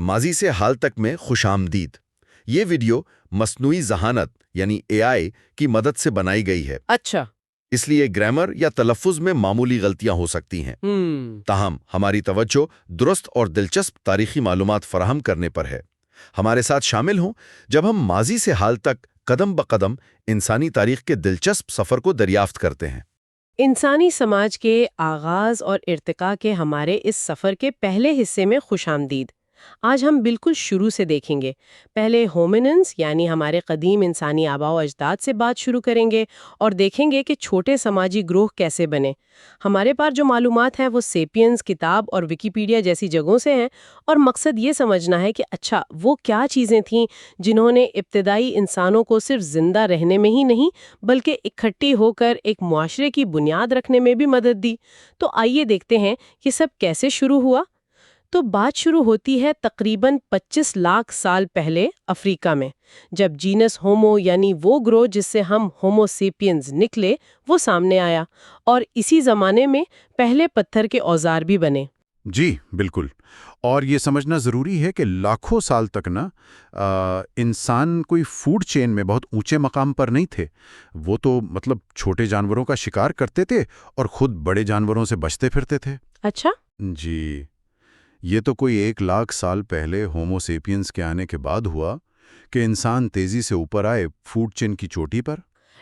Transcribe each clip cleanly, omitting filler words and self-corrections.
ماضی سے حال تک میں خوش آمدید۔ یہ ویڈیو مصنوعی ذہانت یعنی اے آئی کی مدد سے بنائی گئی ہے۔ اچھا۔ اس لیے گرامر یا تلفظ میں معمولی غلطیاں ہو سکتی ہیں۔ تاہم ہماری توجہ درست اور دلچسپ تاریخی معلومات فراہم کرنے پر ہے۔ ہمارے ساتھ شامل ہوں جب ہم ماضی سے حال تک قدم بقدم انسانی تاریخ کے دلچسپ سفر کو دریافت کرتے ہیں۔ انسانی سماج کے آغاز اور ارتقاء کے ہمارے اس سفر کے پہلے حصے میں خوش آمدید۔ آج ہم بالکل شروع سے دیکھیں گے۔ پہلے ہومیننز یعنی ہمارے قدیم انسانی آباء و اجداد سے بات شروع کریں گے اور دیکھیں گے کہ چھوٹے سماجی گروہ کیسے بنے۔ ہمارے پاس جو معلومات ہیں وہ سیپینز کتاب اور ویکیپیڈیا جیسی جگہوں سے ہیں، اور مقصد یہ سمجھنا ہے کہ اچھا وہ کیا چیزیں تھیں جنہوں نے ابتدائی انسانوں کو صرف زندہ رہنے میں ہی نہیں بلکہ اکٹھی ہو کر ایک معاشرے کی بنیاد رکھنے میں بھی مدد دی۔ تو آئیے دیکھتے ہیں یہ سب کیسے شروع ہوا۔ تو بات شروع ہوتی ہے تقریباً 25 لاکھ سال پہلے افریقہ میں، جب جینس ہومو یعنی وہ گروہ جس سے ہم ہومو سیپینز نکلے وہ سامنے آیا، اور اسی زمانے میں پہلے پتھر کے اوزار بھی بنے۔ جی بالکل، اور یہ سمجھنا ضروری ہے کہ لاکھوں سال تک انسان کوئی فوڈ چین میں بہت اونچے مقام پر نہیں تھے۔ وہ تو چھوٹے جانوروں کا شکار کرتے تھے اور خود بڑے جانوروں سے بچتے پھرتے تھے۔ اچھا جی، یہ تو کوئی 1 لاکھ سال پہلے ہومو سیپینز کے آنے کے بعد ہوا کہ انسان تیزی سے اوپر آئے فوڈ چین کی چوٹی پر۔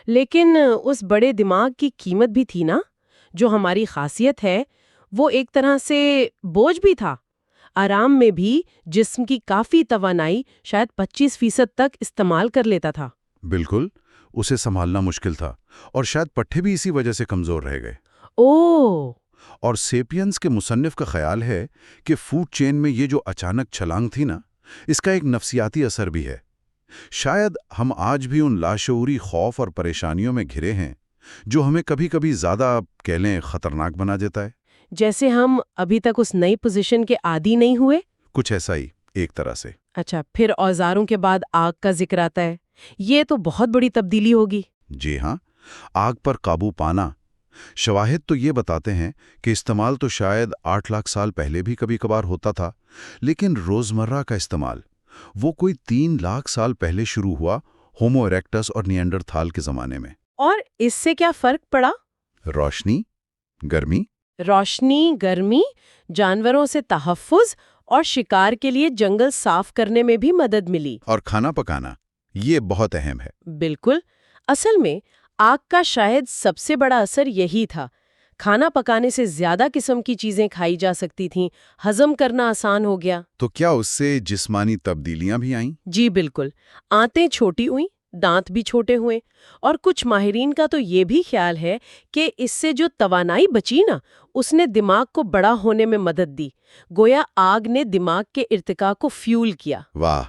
لیکن اس بڑے دماغ کی قیمت بھی تھی نا، جو ہماری خاصیت ہے وہ ایک طرح سے بوجھ بھی تھا۔ آرام میں بھی جسم کی کافی توانائی شاید 25% تک استعمال کر لیتا تھا۔ بالکل، اسے سنبھالنا مشکل تھا، اور شاید پٹھے بھی اسی وجہ سے کمزور رہ گئے۔ اوہ! اور سیپینز کے مصنف کا خیال ہے کہ فوڈ چین میں یہ جو اچانک چھلانگ تھی نا، اس کا ایک نفسیاتی اثر بھی ہے۔ شاید ہم آج بھی ان لاشعوری خوف اور پریشانیوں میں گھرے ہیں جو ہمیں کبھی کبھی زیادہ کہہ لیں خطرناک بنا دیتا ہے۔ جیسے ہم ابھی تک اس نئی پوزیشن کے عادی نہیں ہوئے۔ کچھ ایسا ہی ایک طرح سے۔ اچھا، پھر اوزاروں کے بعد آگ کا ذکر آتا ہے۔ یہ تو بہت بڑی تبدیلی ہوگی۔ جی ہاں، آگ پر قابو پانا۔ شواہد تو یہ بتاتے ہیں کہ استعمال تو شاید 8 لاکھ سال پہلے بھی کبھی کبھار ہوتا تھا، لیکن روزمرہ کا استعمال وہ کوئی 3 لاکھ سال پہلے شروع ہوا، ہومو ایریکٹس اور نیانڈرتھال کے زمانے میں۔ اور اس سے کیا فرق پڑا؟ روشنی، گرمی، جانوروں سے تحفظ اور شکار کے لیے جنگل صاف کرنے میں بھی مدد ملی۔ اور کھانا پکانا، یہ بہت اہم ہے۔ بالکل، اصل میں آگ کا شاید سب سے بڑا اثر یہی تھا۔ کھانا پکانے سے زیادہ قسم کی چیزیں کھائی جا سکتی تھیں، ہضم کرنا آسان ہو گیا۔ تو کیا اس سے جسمانی تبدیلیاں بھی آئیں؟ جی بالکل، آنتیں چھوٹی ہوئیں، دانت بھی چھوٹے ہوئے، اور کچھ ماہرین کا تو یہ بھی خیال ہے کہ اس سے جو توانائی بچی نا، اس نے دماغ کو بڑا ہونے میں مدد دی۔ گویا آگ نے دماغ کے ارتقاء کو فیول کیا۔ واہ!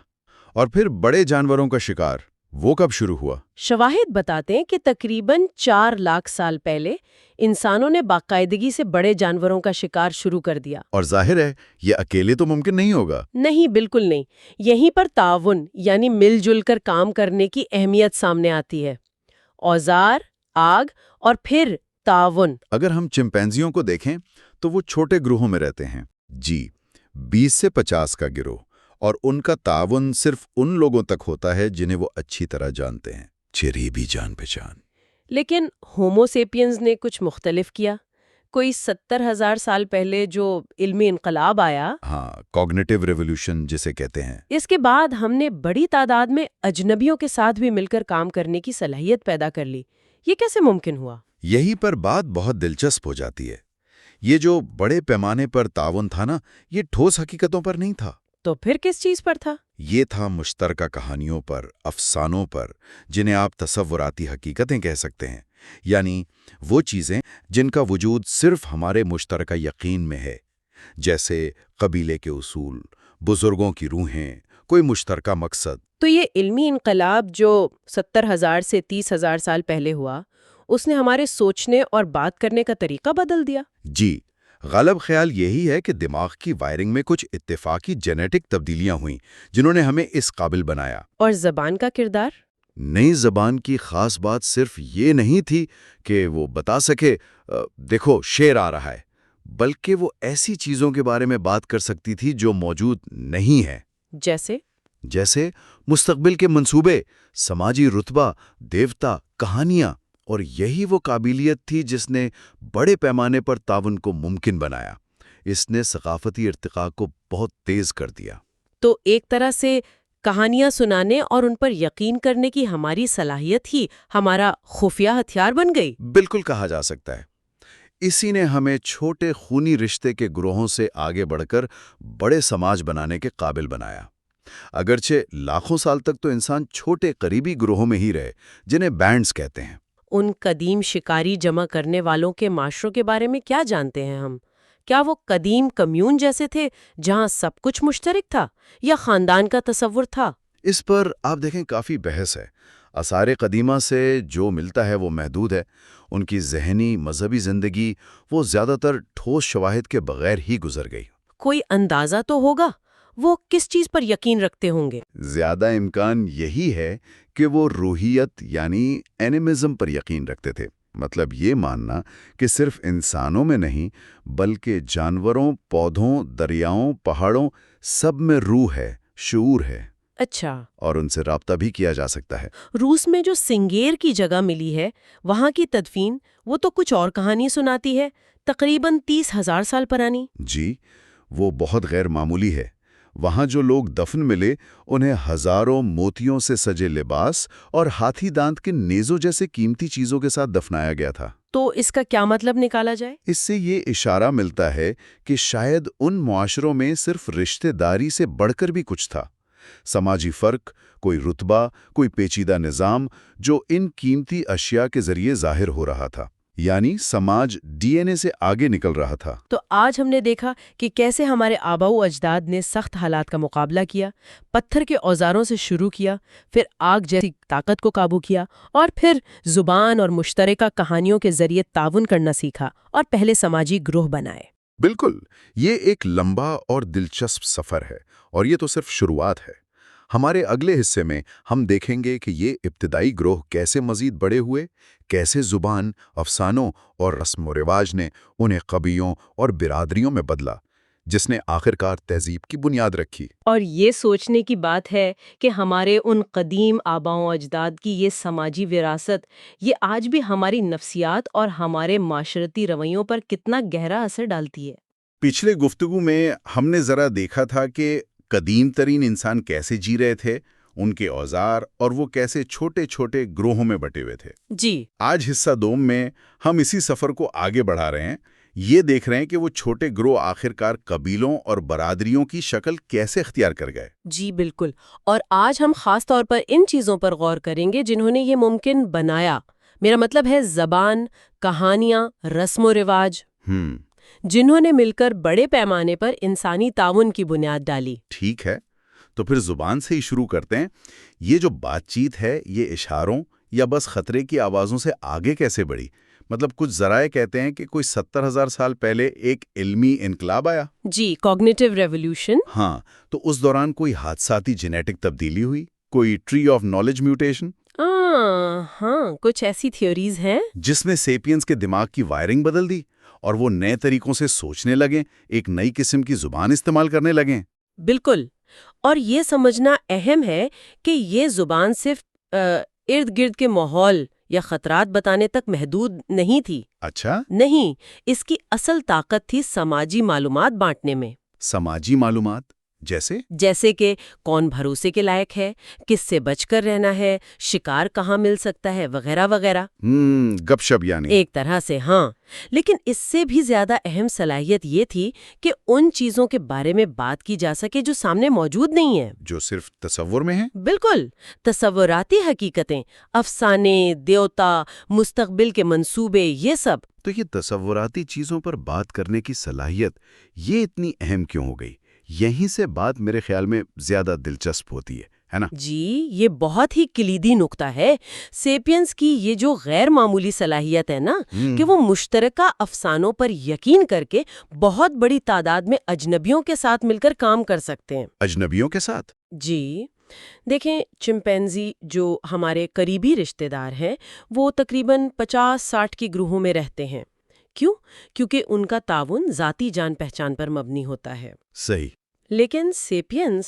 اور پھر بڑے جانوروں کا شکار، وہ کب شروع ہوا؟ شواہد بتاتے ہیں کہ تقریباً 4 لاکھ سال پہلے انسانوں نے باقاعدگی سے بڑے جانوروں کا شکار شروع کر دیا۔ اور ظاہر ہے یہ اکیلے تو ممکن نہیں ہوگا۔ نہیں، بالکل نہیں۔ یہیں پر تعاون یعنی مل جل کر کام کرنے کی اہمیت سامنے آتی ہے۔ اوزار، آگ اور پھر تعاون۔ اگر ہم چمپینزیوں کو دیکھیں تو وہ چھوٹے گروہوں میں رہتے ہیں۔ جی، 20 سے 50 کا گروہ، اور ان کا تعاون صرف ان لوگوں تک ہوتا ہے جنہیں وہ اچھی طرح جانتے ہیں، قریبی جان پہچان۔ لیکن ہومو سیپینز نے کچھ مختلف کیا۔ کوئی 70,000 سال پہلے جو علمی انقلاب آیا، ہاں، کوگنیٹو ریولوشن جسے کہتے ہیں، اس کے بعد ہم نے بڑی تعداد میں اجنبیوں کے ساتھ بھی مل کر کام کرنے کی صلاحیت پیدا کر لی۔ یہ کیسے ممکن ہوا؟ یہی پر بات بہت دلچسپ ہو جاتی ہے۔ یہ جو بڑے پیمانے پر تعاون تھا نا، یہ ٹھوس حقیقتوں پر نہیں تھا۔ تو پھر کس چیز پر تھا؟ یہ تھا مشترکہ کہانیوں پر، افسانوں پر، جنہیں آپ تصوراتی حقیقتیں کہہ سکتے ہیں، یعنی وہ چیزیں جن کا وجود صرف ہمارے مشترکہ یقین میں ہے، جیسے قبیلے کے اصول، بزرگوں کی روحیں، کوئی مشترکہ مقصد۔ تو یہ علمی انقلاب جو 70,000 سے 30,000 سال پہلے ہوا، اس نے ہمارے سوچنے اور بات کرنے کا طریقہ بدل دیا۔ جی، غالب خیال یہی ہے کہ دماغ کی وائرنگ میں کچھ اتفاقی جینیٹک تبدیلیاں ہوئیں جنہوں نے ہمیں اس قابل بنایا۔ اور زبان کا کردار؟ نئی زبان کی خاص بات صرف یہ نہیں تھی کہ وہ بتا سکے دیکھو شیر آ رہا ہے، بلکہ وہ ایسی چیزوں کے بارے میں بات کر سکتی تھی جو موجود نہیں ہے، جیسے مستقبل کے منصوبے، سماجی رتبہ، دیوتا، کہانیاں، اور یہی وہ قابلیت تھی جس نے بڑے پیمانے پر تعاون کو ممکن بنایا۔ اس نے ثقافتی ارتقاء کو بہت تیز کر دیا۔ تو ایک طرح سے کہانیاں سنانے اور ان پر یقین کرنے کی ہماری صلاحیت ہی ہمارا خفیہ ہتھیار بن گئی۔ بالکل کہا جا سکتا ہے۔ اسی نے ہمیں چھوٹے خونی رشتے کے گروہوں سے آگے بڑھ کر بڑے سماج بنانے کے قابل بنایا۔ اگرچہ لاکھوں سال تک تو انسان چھوٹے قریبی گروہوں میں ہی رہے، جنہیں بینڈز کہتے ہیں۔ ان قدیم شکاری جمع کرنے والوں کے معاشروں کے بارے میں کیا جانتے ہیں ہم؟ کیا وہ قدیم کمیون جیسے تھے جہاں سب کچھ مشترک تھا، یا خاندان کا تصور تھا؟ اس پر آپ دیکھیں کافی بحث ہے۔ آثار قدیمہ سے جو ملتا ہے وہ محدود ہے۔ ان کی ذہنی مذہبی زندگی وہ زیادہ تر ٹھوس شواہد کے بغیر ہی گزر گئی۔ کوئی اندازہ تو ہوگا وہ کس چیز پر یقین رکھتے ہوں گے؟ زیادہ امکان یہی ہے کہ وہ روحیت یعنی اینیمزم پر یقین رکھتے تھے۔ مطلب یہ ماننا کہ صرف انسانوں میں نہیں بلکہ جانوروں، پودوں، دریاؤں، پہاڑوں سب میں روح ہے، شعور ہے۔ اچھا۔ اور ان سے رابطہ بھی کیا جا سکتا ہے۔ روس میں جو سنگیر کی جگہ ملی ہے، وہاں کی تدفین وہ تو کچھ اور کہانی سناتی ہے، تقریباً 30,000 سال پرانی۔ جی، وہ بہت غیر معمولی ہے۔ وہاں جو لوگ دفن ملے انہیں ہزاروں موتیوں سے سجے لباس اور ہاتھی دانت کے نیزوں جیسے قیمتی چیزوں کے ساتھ دفنایا گیا تھا۔ تو اس کا کیا مطلب نکالا جائے؟ اس سے یہ اشارہ ملتا ہے کہ شاید ان معاشروں میں صرف رشتہ داری سے بڑھ کر بھی کچھ تھا، سماجی فرق، کوئی رتبہ، کوئی پیچیدہ نظام جو ان قیمتی اشیاء کے ذریعے ظاہر ہو رہا تھا، یعنی سماج ڈی این اے سے آگے نکل رہا تھا۔ تو آج ہم نے دیکھا کہ کیسے ہمارے آباء و اجداد نے سخت حالات کا مقابلہ کیا، پتھر کے اوزاروں سے شروع کیا، پھر آگ جیسی طاقت کو قابو کیا، اور پھر زبان اور مشترکہ کہانیوں کے ذریعے تعاون کرنا سیکھا اور پہلے سماجی گروہ بنائے۔ بالکل، یہ ایک لمبا اور دلچسپ سفر ہے، اور یہ تو صرف شروعات ہے۔ ہمارے اگلے حصے میں ہم دیکھیں گے کہ یہ ابتدائی گروہ کیسے مزید بڑے ہوئے، کیسے زبان، افسانوں اور رسم و رواج نے انہیں قبیلوں اور برادریوں میں بدلا، جس نے آخرکار تہذیب کی بنیاد رکھی۔ اور یہ سوچنے کی بات ہے کہ ہمارے ان قدیم آباء و اجداد کی یہ سماجی وراثت، یہ آج بھی ہماری نفسیات اور ہمارے معاشرتی رویوں پر کتنا گہرا اثر ڈالتی ہے۔ پچھلے گفتگو میں ہم نے ذرا دیکھا تھا کہ قدیم ترین انسان کیسے جی رہے تھے، ان کے اوزار اور وہ کیسے چھوٹے چھوٹے گروہوں میں بٹے ہوئے تھے۔ جی، آج حصہ دوم میں ہم اسی سفر کو آگے بڑھا رہے ہیں۔ یہ دیکھ رہے ہیں کہ وہ چھوٹے گروہ آخرکار قبیلوں اور برادریوں کی شکل کیسے اختیار کر گئے۔ جی بالکل، اور آج ہم خاص طور پر ان چیزوں پر غور کریں گے جنہوں نے یہ ممکن بنایا۔ میرا مطلب ہے زبان، کہانیاں، رسم و رواج، جنہوں نے مل کر بڑے پیمانے پر انسانی تعاون کی بنیاد ڈالی۔ ٹھیک ہے، تو پھر زبان سے ہی شروع کرتے ہیں۔ یہ جو بات چیت ہے یہ اشاروں یا بس خطرے کی آوازوں سے آگے کیسے بڑھی؟ مطلب کچھ ذرائع کہتے ہیں کہ کوئی 70,000 سال پہلے ایک علمی انقلاب آیا۔ جی، کوگنیٹو ریولوشن۔ ہاں، تو اس دوران کوئی حادثاتی جینیٹک تبدیلی ہوئی، کوئی ٹری آف نالج میوٹیشن، ہاں، کچھ ایسی تھیوریز ہیں جس نے سیپینز کے دماغ کی وائرنگ بدل دی اور وہ نئے طریقوں سے سوچنے لگیں، ایک نئی قسم کی زبان استعمال کرنے لگیں۔ بالکل، اور یہ سمجھنا اہم ہے کہ یہ زبان صرف ارد گرد کے ماحول یا خطرات بتانے تک محدود نہیں تھی۔ اچھا، نہیں، اس کی اصل طاقت تھی سماجی معلومات بانٹنے میں۔ سماجی معلومات جیسے کہ کون بھروسے کے لائق ہے، کس سے بچ کر رہنا ہے، شکار کہاں مل سکتا ہے، وغیرہ وغیرہ۔ گپ شپ یعنی ایک طرح سے ہاں، لیکن اس سے بھی زیادہ اہم صلاحیت یہ تھی کہ ان چیزوں کے بارے میں بات کی جا سکے جو سامنے موجود نہیں ہیں، جو صرف تصور میں ہیں۔ بالکل، تصوراتی حقیقتیں، افسانے، دیوتا، مستقبل کے منصوبے، یہ سب۔ تو یہ تصوراتی چیزوں پر بات کرنے کی صلاحیت یہ اتنی اہم کیوں ہو گئی؟ یہیں سے بات میرے خیال میں زیادہ دلچسپ ہوتی ہے نا؟ جی، یہ بہت ہی کلیدی نقطہ ہے۔ سیپینز کی یہ جو غیر معمولی صلاحیت ہے نا، کہ وہ مشترکہ افسانوں پر یقین کر کے بہت بڑی تعداد میں اجنبیوں کے ساتھ مل کر کام کر سکتے ہیں۔ اجنبیوں کے ساتھ؟ جی، دیکھیں، چمپینزی جو ہمارے قریبی رشتہ دار ہیں، وہ تقریباً 50-60 کی گروہوں میں رہتے ہیں۔ کیوں؟ کیونکہ ان کا تعاون ذاتی جان پہچان پر مبنی ہوتا ہے۔ صحیح۔ لیکن سیپینز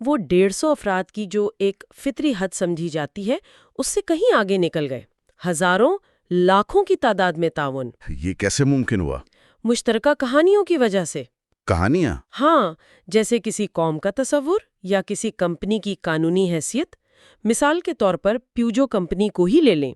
وہ 150 افراد کی جو ایک فطری حد سمجھی جاتی ہے اس سے کہیں آگے نکل گئے۔ ہزاروں لاکھوں کی تعداد میں تعاون۔ یہ کیسے ممکن ہوا؟ مشترکہ کہانیوں کی وجہ سے۔ کہانیاں؟ ہاں، جیسے کسی قوم کا تصور یا کسی کمپنی کی قانونی حیثیت۔ مثال کے طور پر پیوجو کمپنی کو ہی لے لیں۔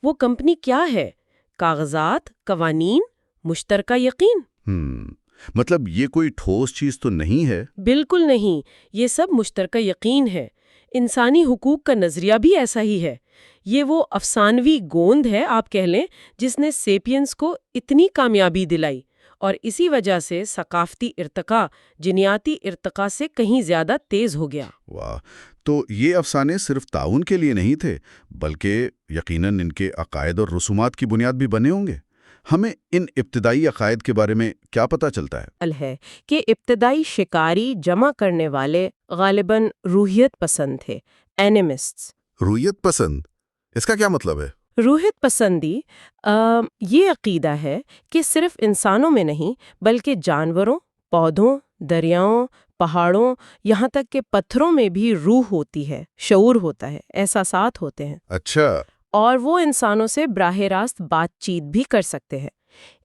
وہ کمپنی کیا ہے؟ کاغذات، قوانین، مشترکہ یقین۔ مطلب یہ کوئی ٹھوس چیز تو نہیں ہے؟ بالکل نہیں، یہ سب مشترکہ یقین ہے۔ انسانی حقوق کا نظریہ بھی ایسا ہی ہے۔ یہ وہ افسانوی گوند ہے آپ کہہ لیں جس نے سیپینز کو اتنی کامیابی دلائی، اور اسی وجہ سے ثقافتی ارتقاء جینیاتی ارتقاء سے کہیں زیادہ تیز ہو گیا۔ واہ! تو یہ افسانے صرف تعاون کے لیے نہیں تھے بلکہ یقیناً ان کے عقائد اور رسومات کی بنیاد بھی بنے ہوں گے۔ ہمیں ان ابتدائی عقائد کے بارے میں کیا پتہ چلتا ہے کہ ابتدائی شکاری جمع کرنے والے غالباً روحیت پسند تھے، اینیمسٹس۔ روحیت پسند؟ اس کا کیا مطلب ہے؟ روحیت پسندی یہ عقیدہ ہے کہ صرف انسانوں میں نہیں بلکہ جانوروں، پودوں، دریاؤں، پہاڑوں، یہاں تک کہ پتھروں میں بھی روح ہوتی ہے، شعور ہوتا ہے، احساسات ہوتے ہیں۔ اچھا۔ اور وہ انسانوں سے براہ راست بات چیت بھی کر سکتے ہیں۔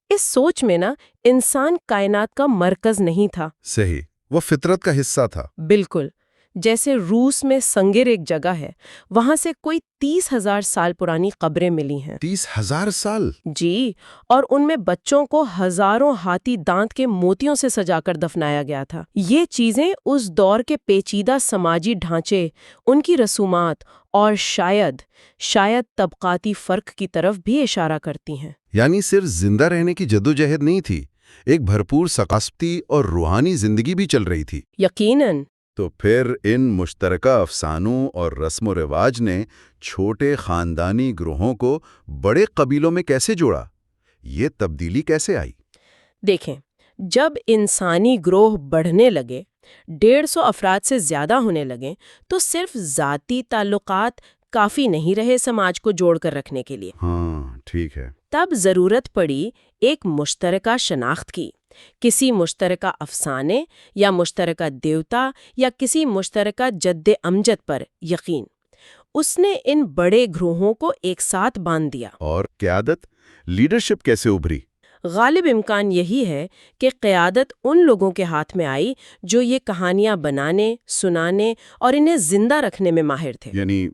اس سوچ میں انسان کائنات کا مرکز نہیں تھا۔ صحیح، وہ فطرت کا حصہ تھا۔ بالکل، جیسے روس میں سنگر ایک جگہ ہے، وہاں سے کوئی 30,000 سال پرانی قبریں ملی ہیں۔ 30,000 سال؟ جی، اور ان میں بچوں کو ہزاروں ہاتھی دانت کے موتیوں سے سجا کر دفنایا گیا تھا۔ یہ چیزیں اس دور کے پیچیدہ سماجی ڈھانچے، ان کی رسومات اور شاید طبقاتی فرق کی طرف بھی اشارہ کرتی ہیں۔ یعنی صرف زندہ رہنے کی جدوجہد نہیں تھی، ایک بھرپور ثقافتی اور روحانی زندگی بھی چل رہی تھی۔ یقیناً۔ تو پھر ان مشترکہ افسانوں اور رسم و رواج نے چھوٹے خاندانی گروہوں کو بڑے قبیلوں میں کیسے جوڑا؟ یہ تبدیلی کیسے آئی؟ دیکھیں، جب انسانی گروہ بڑھنے لگے، 150 افراد سے زیادہ ہونے لگے، تو صرف ذاتی تعلقات کافی نہیں رہے سماج کو جوڑ کر رکھنے کے لیے۔ ہاں، ٹھیک ہے۔ تب ضرورت پڑی ایک مشترکہ شناخت کی، کسی مشترکہ افسانے یا مشترکہ دیوتا یا کسی مشترکہ جد امجد پر یقین۔ اس نے ان بڑے گروہوں کو ایک ساتھ باندھ دیا۔ اور قیادت، لیڈرشپ کیسے ابھری؟ غالب امکان یہی ہے کہ قیادت ان لوگوں کے ہاتھ میں آئی جو یہ کہانیاں بنانے، سنانے اور انہیں زندہ رکھنے میں ماہر تھے۔ یعنی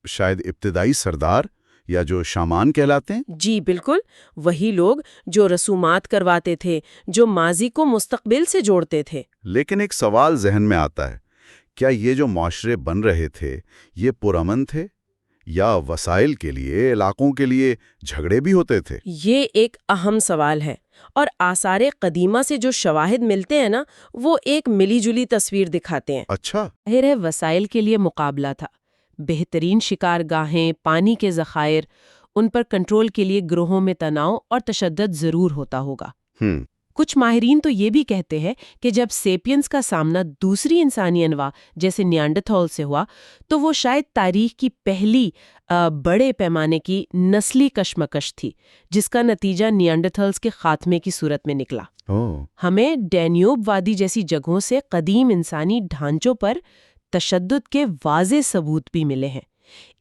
شاید ابتدائی سردار یا جو شامان کہلاتے ہیں؟ جی بالکل، وہی لوگ جو رسومات کرواتے تھے، جو ماضی کو مستقبل سے جوڑتے تھے۔ لیکن ایک سوال ذہن میں آتا ہے، کیا یہ جو معاشرے بن رہے تھے یہ پرامن تھے یا وسائل کے لیے، علاقوں کے لیے جھگڑے بھی ہوتے تھے؟ یہ ایک اہم سوال ہے، اور آثار قدیمہ سے جو شواہد ملتے ہیں وہ ایک ملی جلی تصویر دکھاتے ہیں۔ اچھا۔ ظاہر ہے وسائل کے لیے مقابلہ تھا، بہترین شکار گاہیں، پانی کے ذخائر، ان پر کنٹرول کے لیے گروہوں میں تناؤ اور تشدد ضرور ہوتا ہوگا۔ کچھ ماہرین تو یہ بھی کہتے ہیں کہ جب سیپینز کا سامنا دوسری انسانی انواع جیسے نیانڈرتھال سے ہوا تو وہ شاید تاریخ کی پہلی بڑے پیمانے کی نسلی کشمکش تھی، جس کا نتیجہ نیانڈرتھالز کے خاتمے کی صورت میں نکلا۔ ہمیں ڈینیوب وادی جیسی جگہوں سے قدیم انسانی ڈھانچوں پر تشدد کے واضح ثبوت بھی ملے ہیں۔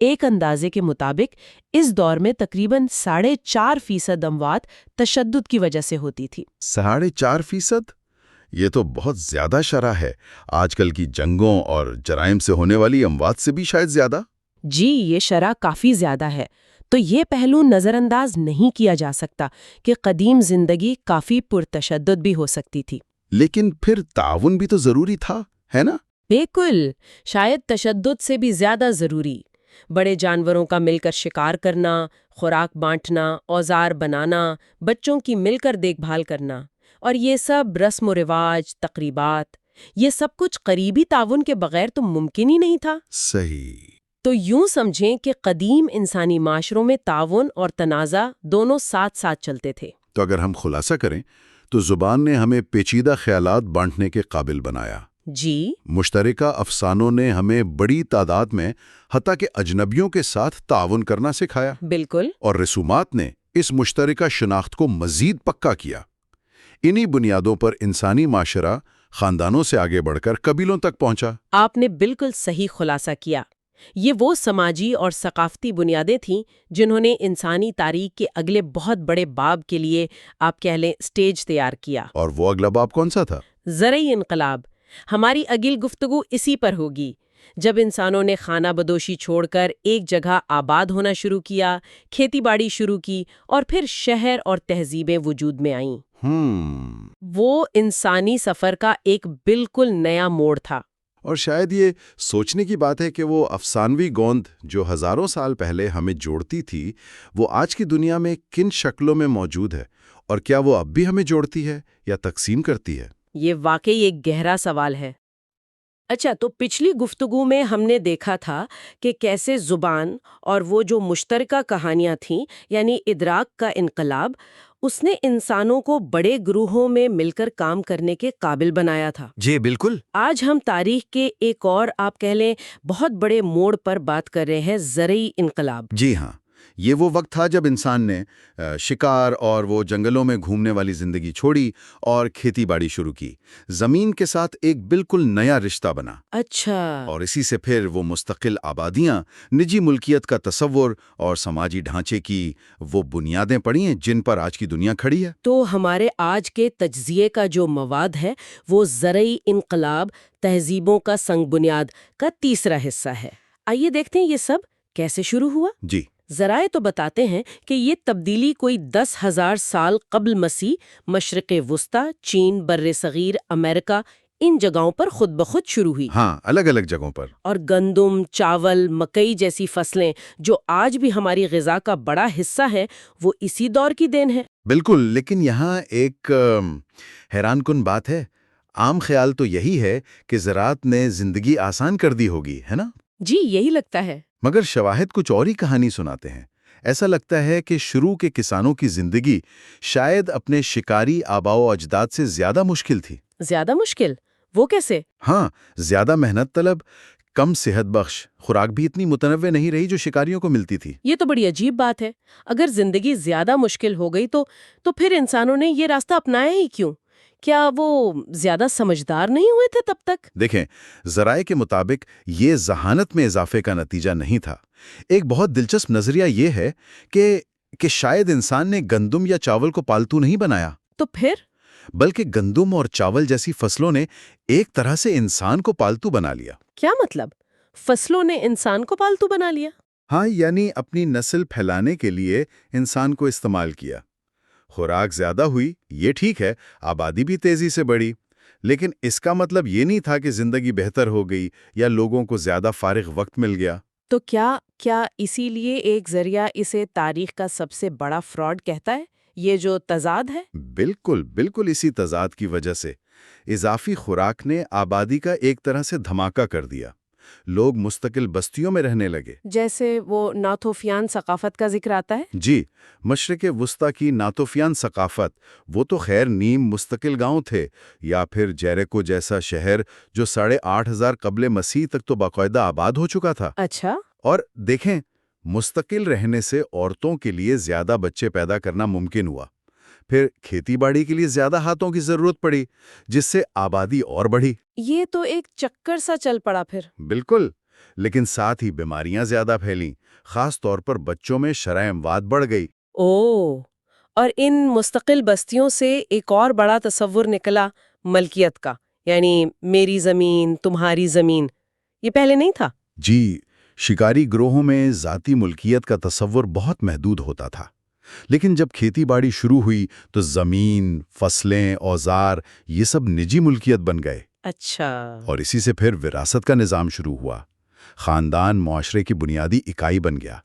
ایک اندازے کے مطابق اس دور میں تقریباً 4.5% اموات تشدد کی وجہ سے ہوتی تھی۔ 4.5%؟ یہ تو بہت زیادہ شرح ہے، آج کل کی جنگوں اور جرائم سے ہونے والی اموات سے بھی شاید زیادہ۔ جی، یہ شرح کافی زیادہ ہے۔ تو یہ پہلو نظر انداز نہیں کیا جا سکتا کہ قدیم زندگی کافی پرتشدد بھی ہو سکتی تھی۔ لیکن پھر تعاون بھی تو ضروری تھا، ہے نا؟ بالکل، شاید تشدد سے بھی زیادہ ضروری۔ بڑے جانوروں کا مل کر شکار کرنا، خوراک بانٹنا، اوزار بنانا، بچوں کی مل کر دیکھ بھال کرنا، اور یہ سب رسم و رواج، تقریبات، یہ سب کچھ قریبی تعاون کے بغیر تو ممکن ہی نہیں تھا۔ صحیح۔ تو یوں سمجھیں کہ قدیم انسانی معاشروں میں تعاون اور تنازع دونوں ساتھ ساتھ چلتے تھے۔ تو اگر ہم خلاصہ کریں تو زبان نے ہمیں پیچیدہ خیالات بانٹنے کے قابل بنایا۔ جی، مشترکہ افسانوں نے ہمیں بڑی تعداد میں حتیٰ کہ اجنبیوں کے ساتھ تعاون کرنا سکھایا۔ بالکل۔ اور رسومات نے اس مشترکہ شناخت کو مزید پکا کیا۔ انہی بنیادوں پر انسانی معاشرہ خاندانوں سے آگے بڑھ کر قبیلوں تک پہنچا۔ آپ نے بالکل صحیح خلاصہ کیا۔ یہ وہ سماجی اور ثقافتی بنیادیں تھیں جنہوں نے انسانی تاریخ کے اگلے بہت بڑے باب کے لیے آپ کہہ لیں سٹیج تیار کیا۔ اور وہ اگلا باب کون سا تھا؟ زرعی انقلاب۔ ہماری اگلی گفتگو اسی پر ہوگی، جب انسانوں نے خانہ بدوشی چھوڑ کر ایک جگہ آباد ہونا شروع کیا، کھیتی باڑی شروع کی، اور پھر شہر اور تہذیبیں وجود میں آئیں۔ وہ انسانی سفر کا ایک بالکل نیا موڑ تھا۔ اور شاید یہ سوچنے کی بات ہے کہ وہ افسانوی گوند جو ہزاروں سال پہلے ہمیں جوڑتی تھی، وہ آج کی دنیا میں کن شکلوں میں موجود ہے، اور کیا وہ اب بھی ہمیں جوڑتی ہے یا تقسیم کرتی ہے؟ یہ واقعی ایک گہرا سوال ہے۔ اچھا، تو پچھلی گفتگو میں ہم نے دیکھا تھا کہ کیسے زبان اور وہ جو مشترکہ کہانیاں تھیں، یعنی ادراک کا انقلاب، اس نے انسانوں کو بڑے گروہوں میں مل کر کام کرنے کے قابل بنایا تھا۔ جی بالکل۔ آج ہم تاریخ کے ایک اور آپ کہہ لیں بہت بڑے موڑ پر بات کر رہے ہیں، زرعی انقلاب۔ جی ہاں، یہ وہ وقت تھا جب انسان نے شکار اور وہ جنگلوں میں گھومنے والی زندگی چھوڑی اور کھیتی باڑی شروع کی۔ زمین کے ساتھ ایک بالکل نیا رشتہ بنا۔ اچھا۔ اور اسی سے پھر وہ مستقل آبادیاں، نجی ملکیت کا تصور اور سماجی ڈھانچے کی وہ بنیادیں پڑی ہیں جن پر آج کی دنیا کھڑی ہے۔ تو ہمارے آج کے تجزیے کا جو مواد ہے وہ زرعی انقلاب، تہذیبوں کا سنگ بنیاد کا تیسرا حصہ ہے۔ آئیے دیکھتے ہیں یہ سب کیسے شروع ہوا۔ جی، ذرائع تو بتاتے ہیں کہ یہ تبدیلی کوئی 10,000 سال قبل مسیح مشرق وسطی، چین، بر صغیر، امریکہ، ان جگہوں پر خود بخود شروع ہوئی۔ ہاں، الگ الگ جگہوں پر۔ اور گندم، چاول، مکئی جیسی فصلیں جو آج بھی ہماری غذا کا بڑا حصہ ہے، وہ اسی دور کی دین ہے۔ بالکل، لیکن یہاں ایک حیران کن بات ہے۔ عام خیال تو یہی ہے کہ زراعت نے زندگی آسان کر دی ہوگی، ہے نا؟ جی، یہی لگتا ہے۔ مگر شواہد کچھ اور ہی کہانی سناتے ہیں۔ ایسا لگتا ہے کہ شروع کے کسانوں کی زندگی شاید اپنے شکاری آباء و اجداد سے زیادہ مشکل تھی۔ زیادہ مشکل؟ وہ کیسے؟ ہاں، زیادہ محنت طلب، کم صحت بخش، خوراک بھی اتنی متنوع نہیں رہی جو شکاریوں کو ملتی تھی۔ یہ تو بڑی عجیب بات ہے۔ اگر زندگی زیادہ مشکل ہو گئی تو پھر انسانوں نے یہ راستہ اپنایا ہی کیوں؟ کیا وہ زیادہ سمجھدار نہیں ہوئے تھے تب تک؟ دیکھیں، ذرائع کے مطابق یہ ذہانت میں اضافے کا نتیجہ نہیں تھا۔ ایک بہت دلچسپ نظریہ یہ ہے کہ شاید انسان نے گندم یا چاول کو پالتو نہیں بنایا، تو پھر؟ بلکہ گندم اور چاول جیسی فصلوں نے ایک طرح سے انسان کو پالتو بنا لیا۔ کیا مطلب؟ فصلوں نے انسان کو پالتو بنا لیا؟ ہاں، یعنی اپنی نسل پھیلانے کے لیے انسان کو استعمال کیا۔ خوراک زیادہ ہوئی، یہ ٹھیک ہے، آبادی بھی تیزی سے بڑھی، لیکن اس کا مطلب یہ نہیں تھا کہ زندگی بہتر ہو گئی یا لوگوں کو زیادہ فارغ وقت مل گیا۔ تو کیا اسی لیے ایک ذریعہ اسے تاریخ کا سب سے بڑا فراڈ کہتا ہے، یہ جو تضاد ہے؟ بالکل اسی تضاد کی وجہ سے اضافی خوراک نے آبادی کا ایک طرح سے دھماکہ کر دیا۔ لوگ مستقل بستیوں میں رہنے لگے۔ جیسے وہ ناتوفیان ثقافت کا ذکر آتا ہے؟ جی، مشرق وسطی کی ناتوفیان ثقافت، وہ تو خیر نیم مستقل گاؤں تھے، یا پھر جیریکو جیسا شہر جو 8,500 قبل مسیح تک تو باقاعدہ آباد ہو چکا تھا۔ اچھا۔ اور دیکھیں، مستقل رہنے سے عورتوں کے لیے زیادہ بچے پیدا کرنا ممکن ہوا، پھر کھیتی باڑی کے لیے زیادہ ہاتھوں کی ضرورت پڑی، جس سے آبادی اور بڑھی۔ یہ تو ایک چکر سا چل پڑا پھر۔ بالکل، لیکن ساتھ ہی بیماریاں زیادہ پھیلیں، خاص طور پر بچوں میں شرح اموات بڑھ گئی۔ اور ان مستقل بستیوں سے ایک اور بڑا تصور نکلا ملکیت کا، یعنی میری زمین، تمہاری زمین۔ یہ پہلے نہیں تھا؟ جی، شکاری گروہوں میں ذاتی ملکیت کا تصور بہت محدود ہوتا تھا، لیکن جب کھیتی باڑی شروع ہوئی تو زمین، فصلیں، اوزار، یہ سب نجی ملکیت بن گئے۔ اچھا۔ اور اسی سے پھر وراثت کا نظام شروع ہوا۔ خاندان معاشرے کی بنیادی اکائی بن گیا۔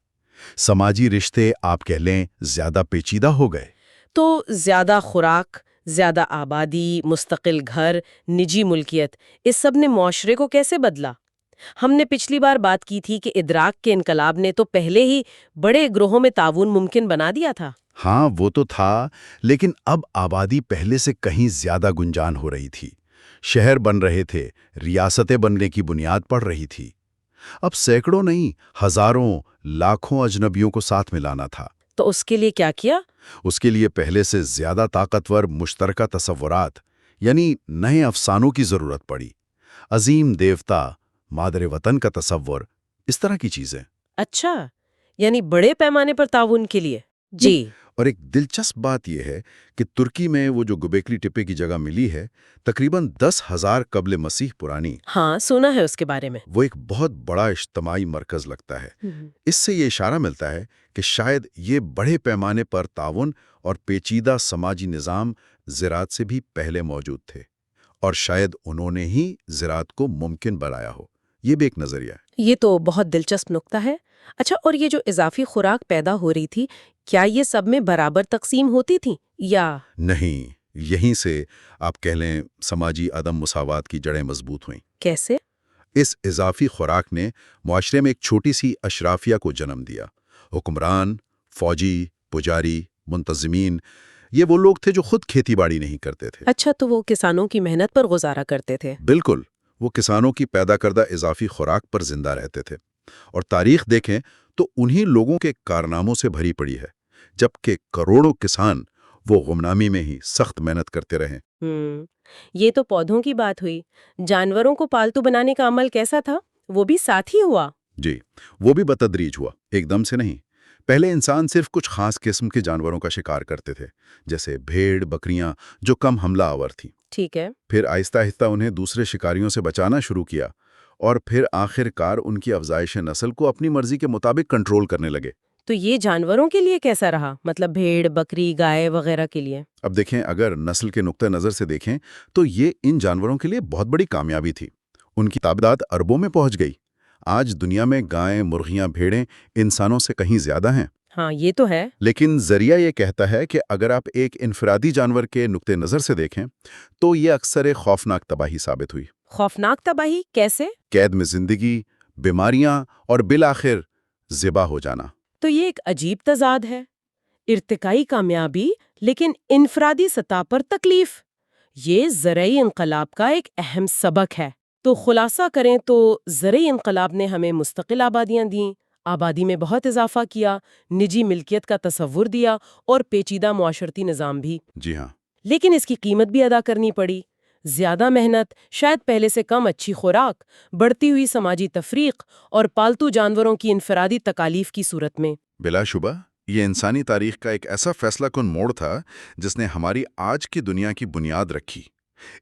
سماجی رشتے آپ کہہ لیں زیادہ پیچیدہ ہو گئے۔ تو زیادہ خوراک، زیادہ آبادی، مستقل گھر، نجی ملکیت، اس سب نے معاشرے کو کیسے بدلا؟ ہم نے پچھلی بار بات کی تھی کہ ادراک کے انقلاب نے تو پہلے ہی بڑے گروہوں میں تعاون ممکن بنا دیا تھا۔ ہاں، وہ تو تھا، لیکن اب آبادی پہلے سے کہیں زیادہ گنجان ہو رہی تھی۔ شہر بن رہے تھے، ریاستیں بننے کی بنیاد پڑ رہی تھی۔ اب سینکڑوں نہیں، ہزاروں، لاکھوں اجنبیوں کو ساتھ ملانا تھا۔ تو اس کے لیے کیا کیا؟ اس کے لیے پہلے سے زیادہ طاقتور مشترکہ تصورات یعنی نئے افسانوں کی ضرورت پڑی۔ عظیم دیوتا، مادر وطن کا تصور، اس طرح کی چیزیں۔ اچھا، یعنی بڑے پیمانے پر تعاون کے لیے۔ جی۔ اور ایک دلچسپ بات یہ ہے کہ ترکی میں وہ جو گوبیکلی ٹپے کی جگہ ملی ہے، تقریباً 10,000 قبل مسیح پرانی، ہاں، سنا ہے اس کے بارے میں۔ وہ ایک بہت بڑا اجتماعی مرکز لگتا ہے۔ اس سے یہ اشارہ ملتا ہے کہ شاید یہ بڑے پیمانے پر تعاون اور پیچیدہ سماجی نظام زراعت سے بھی پہلے موجود تھے، اور شاید انہوں نے ہی زراعت کو ممکن بنایا ہو۔ یہ بھی ایک نظریہ ہے۔ یہ تو بہت دلچسپ نکتہ ہے۔ اچھا، اور یہ جو اضافی خوراک پیدا ہو رہی تھی، کیا یہ سب میں برابر تقسیم ہوتی تھی یا؟ نہیں، یہیں سے آپ کہہ لیں سماجی عدم مساوات کی جڑیں مضبوط ہوئیں۔ کیسے؟ اس اضافی خوراک نے معاشرے میں ایک چھوٹی سی اشرافیہ کو جنم دیا۔ حکمران، فوجی، پجاری، منتظمین، یہ وہ لوگ تھے جو خود کھیتی باڑی نہیں کرتے تھے۔ اچھا، تو وہ کسانوں کی محنت پر گزارا کرتے تھے۔ بالکل، وہ کسانوں کی پیدا کردہ اضافی خوراک پر زندہ رہتے تھے، اور تاریخ دیکھیں تو انہی لوگوں کے کارناموں سے بھری پڑی ہے، جبکہ کروڑوں کسان وہ غمنامی میں ہی سخت محنت کرتے رہے۔ یہ تو پودوں کی بات ہوئی۔ جانوروں کو پالتو بنانے کا عمل کیسا تھا؟ وہ بھی ساتھ ہی ہوا؟ جی، وہ بھی بتدریج ہوا، ایک دم سے نہیں۔ پہلے انسان صرف کچھ خاص قسم کے جانوروں کا شکار کرتے تھے، جیسے بھیڑ، بکریاں، جو کم حملہ آور تھیں۔ ٹھیک ہے۔ پھر آہستہ آہستہ انہیں دوسرے شکاریوں سے بچانا شروع کیا، اور پھر آخر کار ان کی افزائش نسل کو اپنی مرضی کے مطابق کنٹرول کرنے لگے۔ تو یہ جانوروں کے لیے کیسا رہا؟ مطلب بھیڑ، بکری، گائے وغیرہ کے لیے؟ اب دیکھیں، اگر نسل کے نقطہ نظر سے دیکھیں تو یہ ان جانوروں کے لیے بہت بڑی کامیابی تھی۔ ان کی تعداد اربوں میں پہنچ گئی۔ آج دنیا میں گائیں، مرغیاں، بھیڑیں انسانوں سے کہیں زیادہ ہیں۔ ہاں، یہ تو ہے۔ لیکن ذریعہ یہ کہتا ہے کہ اگر آپ ایک انفرادی جانور کے نقطہ نظر سے دیکھیں تو یہ اکثر ایک خوفناک تباہی ثابت ہوئی۔ خوفناک تباہی کیسے؟ قید میں زندگی، بیماریاں، اور بالآخر ذبح ہو جانا۔ تو یہ ایک عجیب تضاد ہے، ارتقائی کامیابی لیکن انفرادی سطح پر تکلیف۔ یہ زرعی انقلاب کا ایک اہم سبق ہے۔ تو خلاصہ کریں تو زرعی انقلاب نے ہمیں مستقل آبادیاں دیں، آبادی میں بہت اضافہ کیا، نجی ملکیت کا تصور دیا، اور پیچیدہ معاشرتی نظام بھی۔ جی ہاں۔ لیکن اس کی قیمت بھی ادا کرنی پڑی۔ زیادہ محنت، شاید پہلے سے کم اچھی خوراک، بڑھتی ہوئی سماجی تفریق، اور پالتو جانوروں کی انفرادی تکالیف کی صورت میں۔ بلا شبہ یہ انسانی تاریخ کا ایک ایسا فیصلہ کن موڑ تھا جس نے ہماری آج کی دنیا کی بنیاد رکھی۔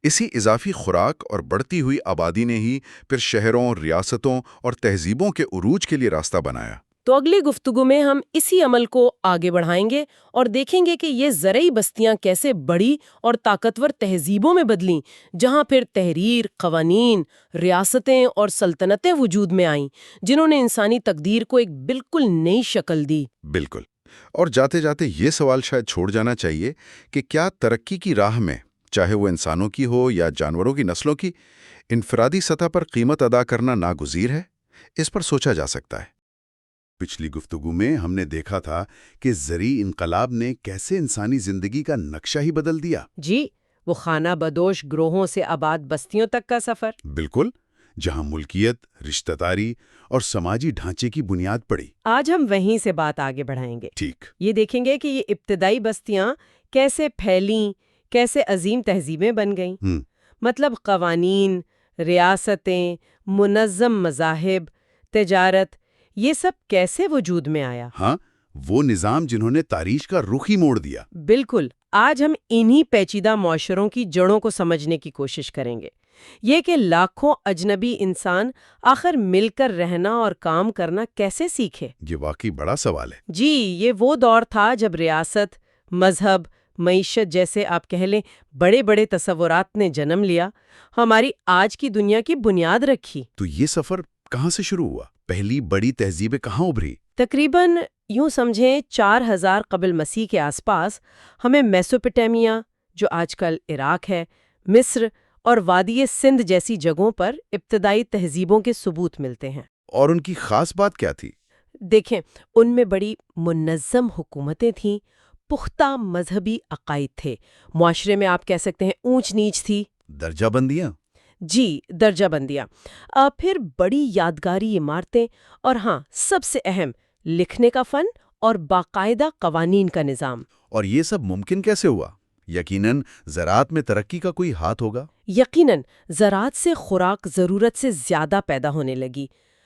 اسی اضافی خوراک اور بڑھتی ہوئی آبادی نے ہی پھر شہروں، ریاستوں اور تہذیبوں کے عروج کے لیے راستہ بنایا۔ تو اگلی گفتگو میں ہم اسی عمل کو آگے بڑھائیں گے اور دیکھیں گے کہ یہ زرعی بستیاں کیسے بڑی اور طاقتور تہذیبوں میں بدلیں، جہاں پھر تحریر، قوانین، ریاستیں اور سلطنتیں وجود میں آئیں، جنہوں نے انسانی تقدیر کو ایک بالکل نئی شکل دی۔ بالکل۔ اور جاتے جاتے یہ سوال شاید چھوڑ جانا چاہیے کہ کیا ترقی کی راہ میں، چاہے وہ انسانوں کی ہو یا جانوروں کی نسلوں کی، انفرادی سطح پر قیمت ادا کرنا ناگزیر ہے؟ اس پر سوچا جا سکتا ہے۔ پچھلی گفتگو میں ہم نے دیکھا تھا کہ زرعی انقلاب نے کیسے انسانی زندگی کا نقشہ ہی بدل دیا۔ جی، وہ خانہ بدوش گروہوں سے آباد بستیوں تک کا سفر۔ بالکل، جہاں ملکیت، رشتہ داری اور سماجی ڈھانچے کی بنیاد پڑی۔ آج ہم وہیں سے بات آگے بڑھائیں گے۔ ٹھیک۔ یہ دیکھیں گے کہ یہ ابتدائی بستیاں کیسے پھیلیں، کیسے عظیم تہذیبیں بن گئیں۔ مطلب قوانین، ریاستیں، منظم مذاہب، تجارت، یہ سب کیسے وجود میں آیا؟ ہاں، وہ نظام جنہوں نے تاریخ کا رخ ہی موڑ دیا۔ بالکل۔ آج ہم انہی پیچیدہ معاشروں کی جڑوں کو سمجھنے کی کوشش کریں گے۔ یہ کہ لاکھوں اجنبی انسان آخر مل کر رہنا اور کام کرنا کیسے سیکھے۔ یہ واقعی بڑا سوال ہے۔ جی، یہ وہ دور تھا جب ریاست، مذہب، معیشت جیسے آپ کہہ لیں بڑے بڑے تصورات نے جنم لیا، ہماری آج کی دنیا کی بنیاد رکھی۔ تو یہ سفر کہاں سے شروع ہوا؟ پہلی بڑی تہذیبیں کہاں ابھری؟ تقریباً یوں سمجھیں 4000 قبل مسیح کے آس پاس ہمیں میسوپوٹیمیا، جو آج کل عراق ہے، مصر اور وادی سندھ جیسی جگہوں پر ابتدائی تہذیبوں کے ثبوت ملتے ہیں۔ اور ان کی خاص بات کیا تھی؟ دیکھیں، ان میں بڑی منظم حکومتیں تھیں، پختہ مذہبی عقائد تھے، معاشرے میں آپ کہہ سکتے ہیں اونچ نیچ تھی۔ درجہ بندیاں؟ جی، درجہ بندیاں۔ پھر بڑی یادگاری عمارتیں، اور ہاں، سب سے اہم، لکھنے کا فن اور باقاعدہ قوانین کا نظام۔ اور یہ سب ممکن کیسے ہوا؟ یقیناً زراعت میں ترقی کا کوئی ہاتھ ہوگا۔ یقیناً زراعت سے خوراک ضرورت سے زیادہ پیدا ہونے لگی،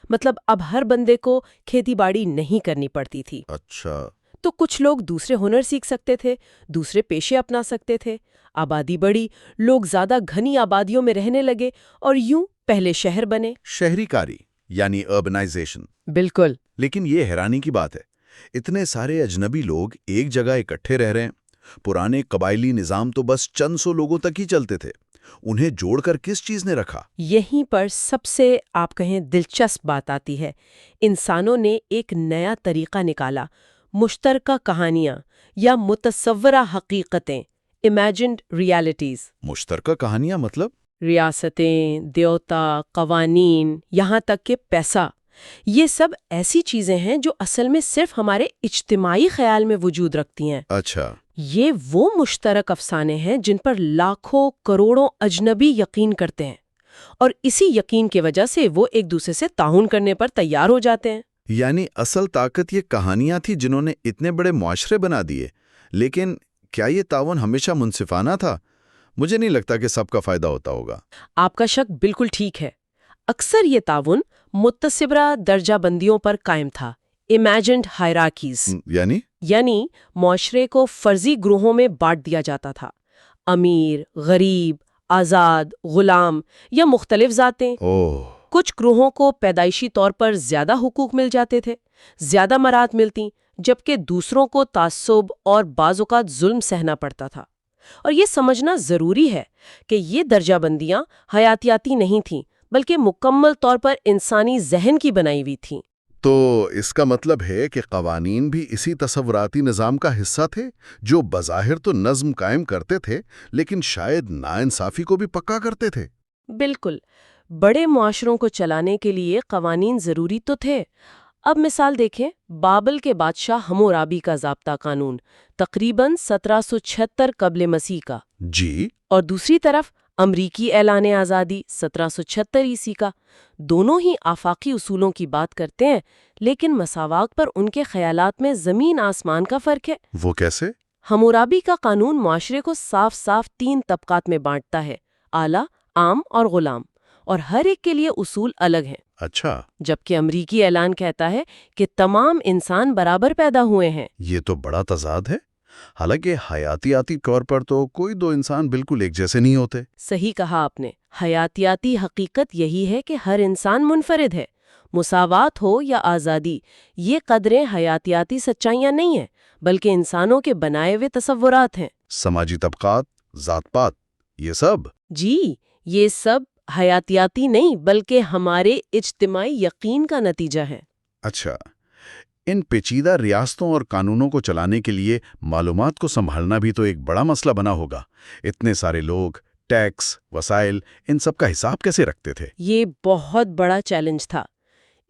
مطلب اب ہر بندے کو کھیتی باڑی نہیں کرنی پڑتی تھی۔ اچھا، تو کچھ لوگ دوسرے ہنر سیکھ سکتے تھے، دوسرے پیشے اپنا سکتے تھے، آبادی بڑھی، لوگ زیادہ گھنی آبادیوں میں رہنے لگے اور یوں پہلے شہر بنے۔ شہری کاری یعنی اربنائزیشن۔ بالکل۔ لیکن یہ حیرانی کی بات ہے، اتنے سارے اجنبی لوگ ایک جگہ اکٹھے رہ رہے ہیں۔ پرانے قبائلی نظام تو بس چند سو لوگوں تک ہی چلتے تھے، انہیں جوڑ کر کس چیز نے رکھا؟ یہیں پر سب سے آپ کہیں دلچسپ بات آتی ہے۔ انسانوں نے ایک نیا طریقہ نکالا، مشترکہ کہانیاں یا متصورہ حقیقتیں، امیجنڈ ریالٹیز۔ مشترکہ کہانیاں مطلب؟ ریاستیں، دیوتا، قوانین، یہاں تک کہ پیسہ، یہ سب ایسی چیزیں ہیں جو اصل میں صرف ہمارے اجتماعی خیال میں وجود رکھتی ہیں۔ اچھا، یہ وہ مشترک افسانے ہیں جن پر لاکھوں کروڑوں اجنبی یقین کرتے ہیں، اور اسی یقین کی وجہ سے وہ ایک دوسرے سے تعاون کرنے پر تیار ہو جاتے ہیں۔ یعنی اصل طاقت یہ کہانیاں تھی جنہوں نے اتنے بڑے معاشرے بنا دیے۔ لیکن کیا یہ تعاون ہمیشہ منصفانہ تھا؟ مجھے نہیں لگتا کہ سب کا فائدہ ہوتا ہوگا۔ آپ کا شک بالکل ٹھیک ہے۔ اکثر یہ تعاون متصورہ درجہ بندیوں پر قائم تھا، امیجنڈ ہائرارکیز، یعنی معاشرے کو فرضی گروہوں میں بانٹ دیا جاتا تھا، امیر، غریب، آزاد، غلام یا مختلف ذاتیں۔ کچھ گروہوں کو پیدائشی طور پر زیادہ حقوق مل جاتے تھے، زیادہ مراد ملتی، جبکہ دوسروں کو تعصب اور بعض اوقات ظلم سہنا پڑتا تھا۔ اور یہ سمجھنا ضروری ہے کہ یہ درجہ بندیاں حیاتیاتی نہیں تھیں، بلکہ مکمل طور پر انسانی ذہن کی بنائی ہوئی تھیں۔ تو اس کا مطلب ہے کہ قوانین بھی اسی تصوراتی نظام کا حصہ تھے، جو بظاہر تو نظم قائم کرتے تھے لیکن شاید ناانصافی کو بھی پکا کرتے تھے۔ بالکل، بڑے معاشروں کو چلانے کے لیے قوانین ضروری تو تھے۔ اب مثال دیکھیں، بابل کے بادشاہ ہمورابی کا ضابطہ قانون، تقریباً 1776 قبل مسیح کا۔ جی۔ اور دوسری طرف امریکی اعلان آزادی 1776 عیسوی کا۔ دونوں ہی آفاقی اصولوں کی بات کرتے ہیں، لیکن مساوات پر ان کے خیالات میں زمین آسمان کا فرق ہے۔ وہ کیسے؟ ہمورابی کا قانون معاشرے کو صاف صاف 3 طبقات میں بانٹتا ہے، اعلیٰ، عام اور غلام، اور ہر ایک کے لیے اصول الگ ہیں۔ اچھا۔ جبکہ امریکی اعلان کہتا ہے کہ تمام انسان برابر پیدا ہوئے ہیں۔ یہ تو بڑا تضاد ہے، حالانکہ حیاتیاتی طور پر تو کوئی دو انسان بالکل ایک جیسے نہیں ہوتے۔ صحیح کہا آپ نے، حیاتیاتی حقیقت یہی ہے کہ ہر انسان منفرد ہے۔ مساوات ہو یا آزادی، یہ قدریں حیاتیاتی سچائیاں نہیں ہیں، بلکہ انسانوں کے بنائے ہوئے تصورات ہیں۔ سماجی طبقات، ذات پات، یہ سب؟ جی، یہ سب حیاتیاتی نہیں بلکہ ہمارے اجتماعی یقین کا نتیجہ ہے۔ اچھا، ان پیچیدہ ریاستوں اور قانونوں کو چلانے کے لیے معلومات کو سنبھالنا بھی تو ایک بڑا مسئلہ بنا ہوگا۔ اتنے سارے لوگ، ٹیکس، وسائل، ان سب کا حساب کیسے رکھتے تھے؟ یہ بہت بڑا چیلنج تھا۔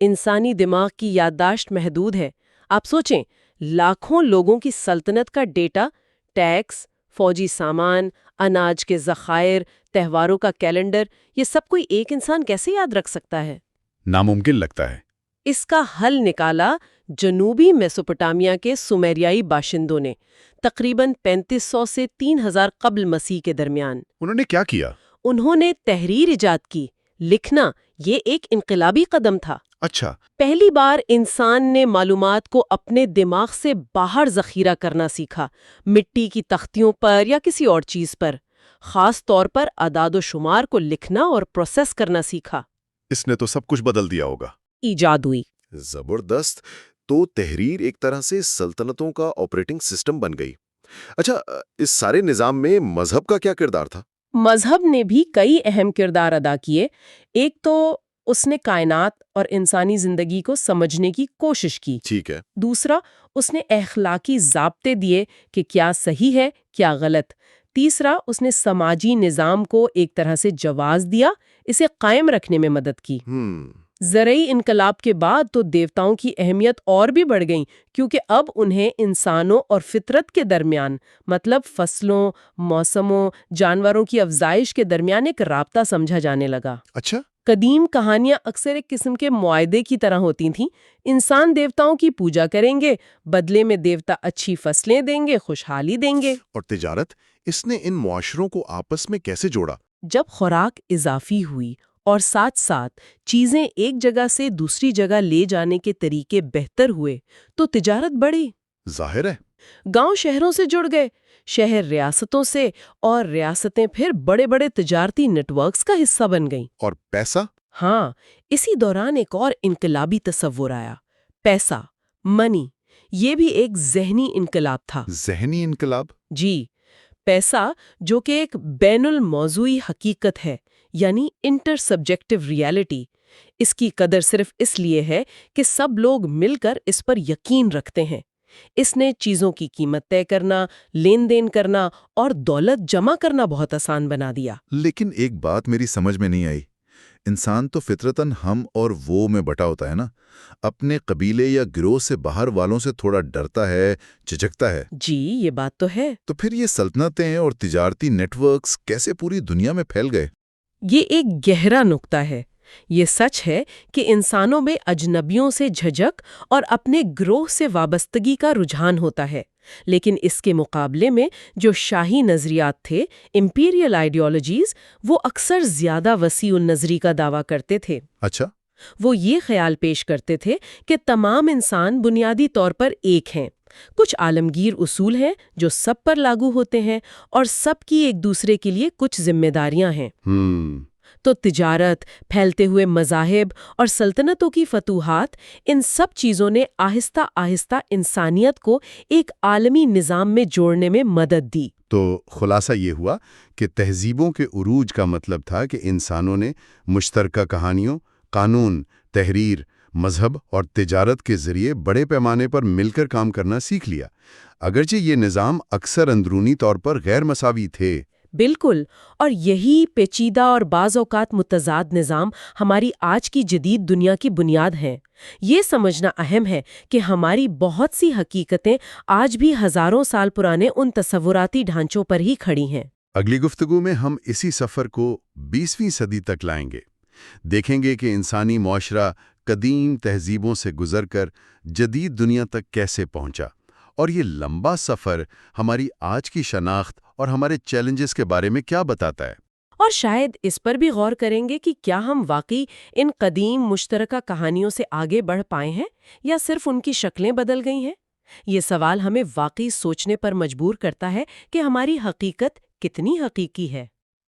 انسانی دماغ کی یادداشت محدود ہے۔ آپ سوچیں، لاکھوں لوگوں کی سلطنت کا ڈیٹا، ٹیکس، فوجی سامان، اناج کے ذخائر، تہواروں کا کیلنڈر، یہ سب کوئی ایک انسان کیسے یاد رکھ سکتا ہے؟ ناممکن لگتا ہے۔ اس کا حل نکالا جنوبی میسوپوٹامیہ کے سومیریائی باشندوں نے، تقریباً 3500 سے 3000 قبل مسیح کے درمیان۔ انہوں نے کیا کیا؟ انہوں نے تحریر ایجاد کی۔ لکھنا یہ ایک انقلابی قدم تھا۔ اچھا۔ پہلی بار انسان نے معلومات کو اپنے دماغ سے باہر ذخیرہ کرنا سیکھا، مٹی کی تختیوں پر یا کسی اور چیز پر۔ خاص طور پر اعداد و شمار کو لکھنا اور پروسیس کرنا سیکھا۔ اس نے تو سب کچھ بدل دیا ہوگا۔ ایجاد ہوئی۔ زبردست۔ تو تحریر ایک طرح سے سلطنتوں کا آپریٹنگ سسٹم بن گئی۔ اچھا، اس سارے نظام میں مذہب کا کیا کردار تھا؟ مذہب نے بھی کئی اہم کردار ادا کیے۔ ایک تو اس نے کائنات اور انسانی زندگی کو سمجھنے کی کوشش کی۔ ٹھیک ہے۔ دوسرا، اس نے اخلاقی ضابطے دیے کہ کیا صحیح ہے، کیا غلط۔ تیسرا، اس نے سماجی نظام کو ایک طرح سے جواز دیا، اسے قائم رکھنے میں مدد کی۔ زرعی انقلاب کے بعد تو دیوتاؤں کی اہمیت اور بھی بڑھ گئی، کیونکہ اب انہیں انسانوں اور فطرت کے درمیان، مطلب فصلوں، موسموں، جانوروں کی افزائش کے درمیان ایک رابطہ سمجھا جانے لگا۔ اچھا، قدیم کہانیاں اکثر ایک قسم کے معاہدے کی طرح ہوتی تھیں۔ انسان دیوتاؤں کی پوجا کریں گے، بدلے میں دیوتا اچھی فصلیں دیں گے، خوشحالی دیں گے۔ اور تجارت، اس نے ان معاشروں کو آپس میں کیسے جوڑا؟ جب خوراک اضافی ہوئی اور ساتھ ساتھ چیزیں ایک جگہ سے دوسری جگہ لے جانے کے طریقے بہتر ہوئے تو تجارت بڑھی۔ ظاہر ہے۔ گاؤں شہروں سے جڑ گئے، شہر ریاستوں سے، اور ریاستیں پھر بڑے بڑے تجارتی نیٹ ورکس کا حصہ بن گئیں۔ اور پیسہ؟ ہاں، اسی دوران ایک اور انقلابی تصور آیا، پیسہ، منی۔ یہ بھی ایک ذہنی انقلاب تھا۔ ذہنی انقلاب؟ جی، پیسہ جو کہ ایک بین الموضوعی حقیقت ہے، یعنی انٹر سبجیکٹو ریالٹی، اس کی قدر صرف اس لیے ہے کہ سب لوگ مل کر اس پر یقین رکھتے ہیں۔ اس نے چیزوں کی قیمت طے کرنا، لین دین کرنا اور دولت جمع کرنا بہت آسان بنا دیا۔ لیکن ایک بات میری سمجھ میں نہیں آئی، انسان تو فطرتاً ہم اور وہ میں بٹا ہوتا ہے نا، اپنے قبیلے یا گروہ سے باہر والوں سے تھوڑا ڈرتا ہے، جھجکتا ہے۔ جی، یہ بات تو ہے۔ تو پھر یہ سلطنتیں اور تجارتی نیٹ ورکس کیسے پوری دنیا میں پھیل گئے؟ یہ ایک گہرا نکتہ ہے۔ یہ سچ ہے کہ انسانوں میں اجنبیوں سے جھجک اور اپنے گروہ سے وابستگی کا رجحان ہوتا ہے، لیکن اس کے مقابلے میں جو شاہی نظریات تھے، امپیریل آئیڈیالوجیز، وہ اکثر زیادہ وسیع النظری کا دعویٰ کرتے تھے۔ اچھا۔ وہ یہ خیال پیش کرتے تھے کہ تمام انسان بنیادی طور پر ایک ہیں، کچھ عالمگیر اصول ہیں جو سب پر لاگو ہوتے ہیں، اور سب کی ایک دوسرے کے لیے کچھ ذمہ داریاں ہیں۔ تو تجارت، پھیلتے ہوئے مذاہب اور سلطنتوں کی فتوحات، ان سب چیزوں نے آہستہ آہستہ انسانیت کو ایک عالمی نظام میں جوڑنے میں مدد دی۔ تو خلاصہ یہ ہوا کہ تہذیبوں کے عروج کا مطلب تھا کہ انسانوں نے مشترکہ کہانیوں، قانون، تحریر، مذہب اور تجارت کے ذریعے بڑے پیمانے پر مل کر کام کرنا سیکھ لیا، اگرچہ یہ نظام اکثر اندرونی طور پر غیر مساوی تھے۔ بالکل، اور یہی پیچیدہ اور بعض اوقات متضاد نظام ہماری آج کی جدید دنیا کی بنیاد ہیں۔ یہ سمجھنا اہم ہے کہ ہماری بہت سی حقیقتیں آج بھی ہزاروں سال پرانے ان تصوراتی ڈھانچوں پر ہی کھڑی ہیں۔ اگلی گفتگو میں ہم اسی سفر کو 20ویں صدی تک لائیں گے، دیکھیں گے کہ انسانی معاشرہ قدیم تہذیبوں سے گزر کر جدید دنیا تک کیسے پہنچا، اور یہ لمبا سفر ہماری آج کی شناخت اور ہمارے چیلنجز کے بارے میں کیا بتاتا ہے۔ اور شاید اس پر بھی غور کریں گے کہ کیا ہم واقعی ان قدیم مشترکہ کہانیوں سے آگے بڑھ پائے ہیں یا صرف ان کی شکلیں بدل گئی ہیں۔ یہ سوال ہمیں واقعی سوچنے پر مجبور کرتا ہے کہ ہماری حقیقت کتنی حقیقی ہے۔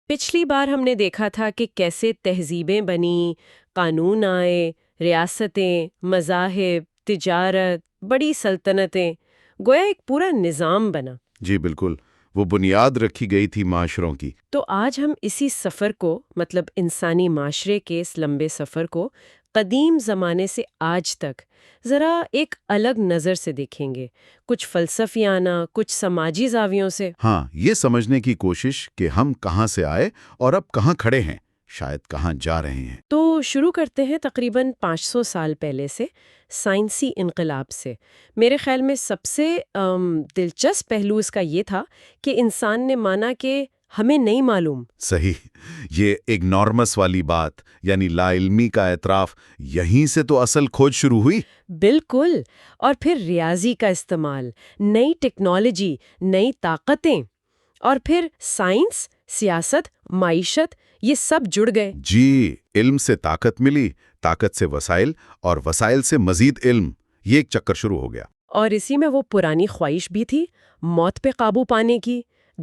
پچھلی بار ہم نے دیکھا تھا کہ کیسے تہذیبیں بنی، قانون آئے، ریاستیں، مذاہب، تجارت، بڑی سلطنتیں، گویا ایک پورا نظام بنا۔ جی بالکل، وہ بنیاد رکھی گئی تھی معاشروں کی۔ تو آج ہم اسی سفر کو، مطلب انسانی معاشرے کے اس لمبے سفر کو، قدیم زمانے سے آج تک ذرا ایک الگ نظر سے دیکھیں گے، کچھ فلسفیانہ، کچھ سماجی زاویوں سے۔ ہاں، یہ سمجھنے کی کوشش کہ ہم کہاں سے آئے اور اب کہاں کھڑے ہیں، شاید کہاں جا رہے ہیں۔ تو شروع کرتے ہیں تقریباً 500 سال پہلے سے، سائنسی انقلاب سے۔ میرے خیال میں سب سے دلچسپ پہلو اس کا یہ تھا کہ انسان نے مانا کہ ہمیں نہیں معلوم۔ صحیح، یہ اگنورمس والی بات، یعنی لا علمی کا اعتراف، یہیں سے تو اصل کھوج شروع ہوئی۔ بالکل، اور پھر ریاضی کا استعمال، نئی ٹیکنالوجی، نئی طاقتیں، اور پھر سائنس، سیاست، معیشت، یہ سب جڑ گئے۔ جی، علم سے طاقت ملی، طاقت سے وسائل، اور وسائل سے مزید علم، یہ ایک چکر شروع ہو گیا۔ اور اسی میں وہ پرانی خواہش بھی تھی، موت پہ قابو پانے کی۔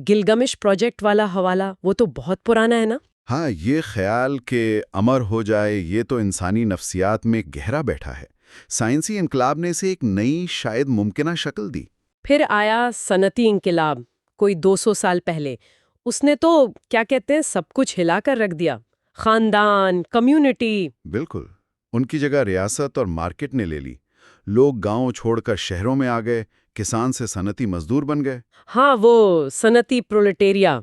گلگمش پروجیکٹ والا حوالہ، وہ تو بہت پرانا ہے نا؟ ہاں، یہ خیال کہ امر ہو جائے، یہ تو انسانی نفسیات میں گہرا بیٹھا ہے۔ سائنسی انقلاب نے اسے ایک نئی، شاید ممکنہ شکل دی۔ پھر آیا صنعتی انقلاب، کوئی 200 سال پہلے۔ اس نے تو کیا کہتے ہیں، سب کچھ ہلا کر رکھ دیا، خاندان، کمیونٹی۔ بالکل، ان کی جگہ ریاست اور مارکیٹ نے لے لی۔ لوگ گاؤں چھوڑ کر شہروں میں آ گئے، کسان سے صنعتی مزدور بن گئے۔ ہاں، وہ صنعتی پرولٹیریا۔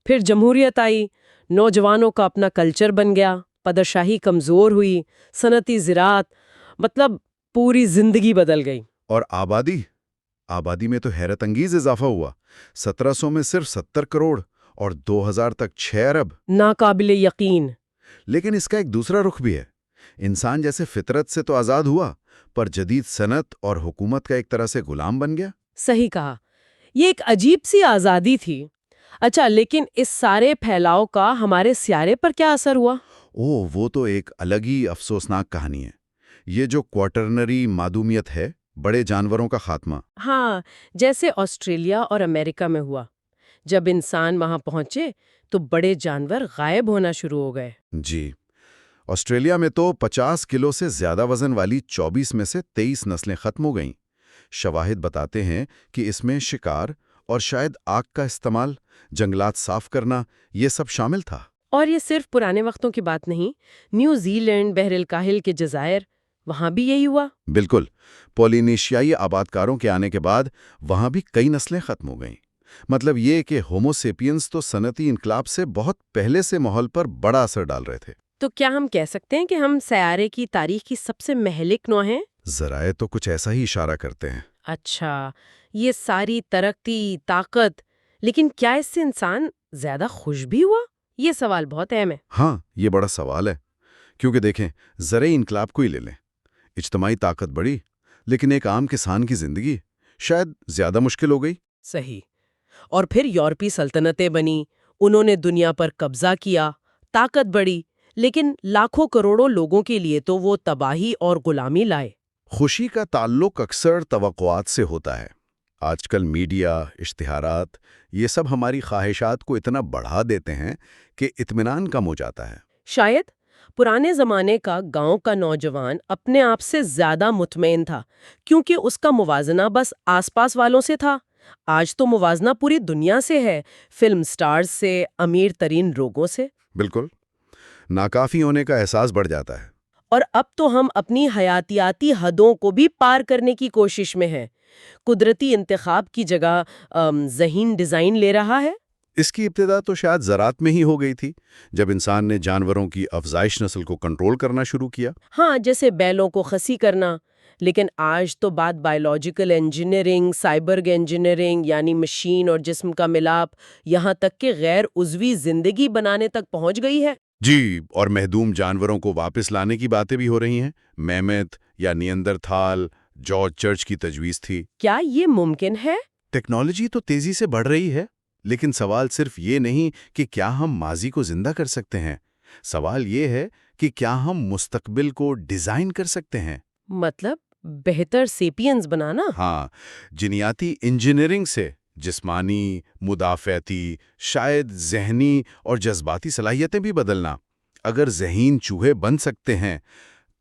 پھر جمہوریت آئی، نوجوانوں کا اپنا کلچر بن گیا، پادشاہی کمزور ہوئی، صنعتی زراعت، مطلب پوری زندگی بدل گئی۔ اور آبادی میں تو حیرت انگیز اضافہ ہوا۔ 1700 میں صرف 70 کروڑ اور 2000 تک 6 ارب۔ ناقابل یقین۔ لیکن اس کا ایک دوسرا رخ بھی ہے. انسان جیسے فطرت سے تو آزاد ہوا، پر جدید صنعت اور حکومت کا ایک طرح سے غلام بن گیا. صحیح کہا، یہ ایک عجیب سی آزادی تھی. اچھا، لیکن اس سارے پھیلاؤ کا ہمارے سیارے پر کیا اثر ہوا؟ وہ تو ایک الگ ہی افسوسناک کہانی ہے. یہ جو کوارٹرنری معدومیت ہے، بڑے جانوروں کا خاتمہ. ہاں، جیسے آسٹریلیا اور امریکہ میں ہوا. جب انسان وہاں پہنچے تو بڑے جانور غائب ہونا شروع ہو گئے. جی، آسٹریلیا میں تو 50 کلو سے زیادہ وزن والی 24 میں سے 23 نسلیں ختم ہو گئیں. شواہد بتاتے ہیں کہ اس میں شکار اور شاید آگ کا استعمال، جنگلات صاف کرنا، یہ سب شامل تھا. اور یہ صرف پرانے وقتوں کی بات نہیں، نیوزی لینڈ، بحر الکاہل کے جزائر، وہاں بھی یہی ہوا. بالکل، پولینیشیائی آبادکاروں کے آنے کے بعد وہاں بھی کئی نسلیں ختم ہو گئیں. مطلب یہ کہ ہومو سیپینز تو صنعتی انقلاب سے بہت پہلے سے ماحول پر بڑا اثر ڈال رہے تھے. تو کیا ہم کہہ سکتے ہیں کہ ہم سیارے کی تاریخ کی سب سے مہلک نوع ہیں؟ ذرائع تو کچھ ایسا ہی اشارہ کرتے ہیں. اچھا، یہ ساری ترقی، طاقت، لیکن کیا اس سے انسان زیادہ خوش بھی ہوا؟ یہ سوال بہت اہم ہے. ہاں، یہ بڑا سوال ہے. کیونکہ دیکھیں، زرعی انقلاب کو ہی لے لیں. اجتماعی طاقت بڑھی، لیکن ایک عام کسان کی زندگی شاید زیادہ مشکل ہو گئی. صحیح. اور پھر یورپی سلطنتیں بنی، انہوں نے دنیا پر قبضہ کیا، طاقت بڑھی، لیکن لاکھوں کروڑوں لوگوں کے لیے تو وہ تباہی اور غلامی لائے. خوشی کا تعلق اکثر توقعات سے ہوتا ہے. آج کل میڈیا، اشتہارات، یہ سب ہماری خواہشات کو اتنا بڑھا دیتے ہیں کہ اطمینان کم ہو جاتا ہے. شاید پرانے زمانے کا گاؤں کا نوجوان اپنے آپ سے زیادہ مطمئن تھا، کیونکہ اس کا موازنہ بس آس پاس والوں سے تھا. آج تو موازنہ پوری دنیا سے ہے، فلم سٹارز سے، امیر ترین لوگوں سے. بالکل، ناکافی ہونے کا احساس بڑھ جاتا ہے. اور اب تو ہم اپنی حیاتیاتی حدوں کو بھی پار کرنے کی کوشش میں ہیں. قدرتی انتخاب کی جگہ ذہین ڈیزائن لے رہا ہے. اس کی ابتدا تو شاید زراعت میں ہی ہو گئی تھی، جب انسان نے جانوروں کی افزائش نسل کو کنٹرول کرنا شروع کیا. ہاں، جیسے بیلوں کو خسی کرنا. لیکن آج تو بات بائیولوجیکل انجینئرنگ، سائبرگ انجینئرنگ، یعنی مشین اور جسم کا ملاپ، یہاں تک کہ غیر عضوی زندگی بنانے تک پہنچ گئی ہے. جی، اور محدوم جانوروں کو واپس لانے کی باتیں بھی ہو رہی ہیں. میمت یا نیاندرتھال، جارج چرچ کی تجویز تھی. کیا یہ ممکن ہے؟ ٹیکنالوجی تو تیزی سے بڑھ رہی ہے، لیکن سوال صرف یہ نہیں کہ کیا ہم ماضی کو زندہ کر سکتے ہیں. سوال یہ ہے کہ کیا ہم مستقبل کو ڈیزائن کر سکتے ہیں. مطلب بہتر سیپینز بنانا؟ ہاں، جینیاتی انجینئرنگ سے جسمانی، مدافعتی، شاید ذہنی اور جذباتی صلاحیتیں بھی بدلنا. اگر ذہین چوہے بن سکتے ہیں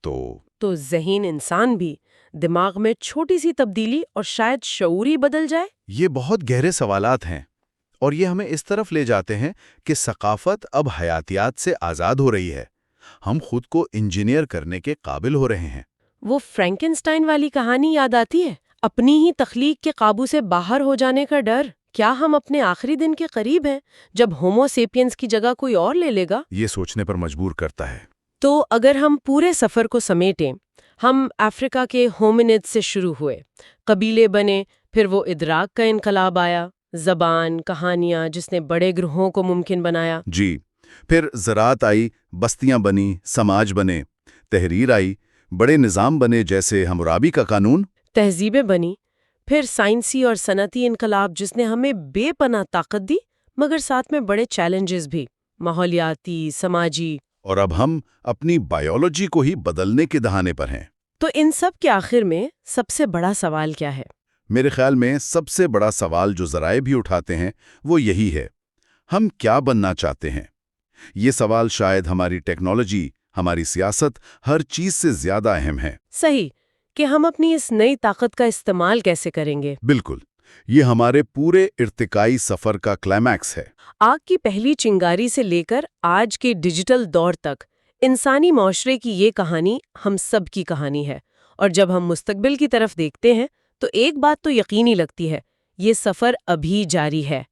تو ذہین انسان بھی، دماغ میں چھوٹی سی تبدیلی اور شاید شعور ہی بدل جائے. یہ بہت گہرے سوالات ہیں، اور یہ ہمیں اس طرف لے جاتے ہیں کہ ثقافت اب حیاتیات سے آزاد ہو رہی ہے. ہم خود کو انجینئر کرنے کے قابل ہو رہے ہیں. وہ فرینکنسٹائن والی کہانی یاد آتی ہے، اپنی ہی تخلیق کے قابو سے باہر ہو جانے کا ڈر. کیا ہم اپنے آخری دن کے قریب ہیں جب ہومو سیپینز کی جگہ کوئی اور لے لے گا؟ یہ سوچنے پر مجبور کرتا ہے. تو اگر ہم پورے سفر کو سمیٹیں، ہم افریقہ کے ہومنڈ سے شروع ہوئے، قبیلے بنے، پھر وہ ادراک کا انقلاب آیا، زبان، کہانیاں جس نے بڑے گروہوں کو ممکن بنایا. جی، پھر زراعت آئی، بستیاں بنی، سماج بنے، تحریر آئی، بڑے نظام بنے جیسے حمورابی کا قانون، تہذیبیں بنی، پھر سائنسی اور صنعتی انقلاب جس نے ہمیں بے پناہ طاقت دی، مگر ساتھ میں بڑے چیلنجز بھی، ماحولیاتی، سماجی. اور اب ہم اپنی بائیولوجی کو ہی بدلنے کے دہانے پر ہیں. تو ان سب کے آخر میں سب سے بڑا سوال کیا ہے؟ میرے خیال میں سب سے بڑا سوال جو ذرائع بھی اٹھاتے ہیں وہ یہی ہے، ہم کیا بننا چاہتے ہیں؟ یہ سوال شاید ہماری ٹیکنالوجی، ہماری سیاست، ہر چیز سے زیادہ اہم ہے. صحیح، کہ ہم اپنی اس نئی طاقت کا استعمال کیسے کریں گے؟ بالکل، یہ ہمارے پورے ارتقائی سفر کا کلائمیکس ہے. آگ کی پہلی چنگاری سے لے کر آج کے ڈیجیٹل دور تک انسانی معاشرے کی یہ کہانی ہم سب کی کہانی ہے. اور جب ہم مستقبل کی طرف دیکھتے ہیں تو ایک بات تو یقینی لگتی ہے، یہ سفر ابھی جاری ہے.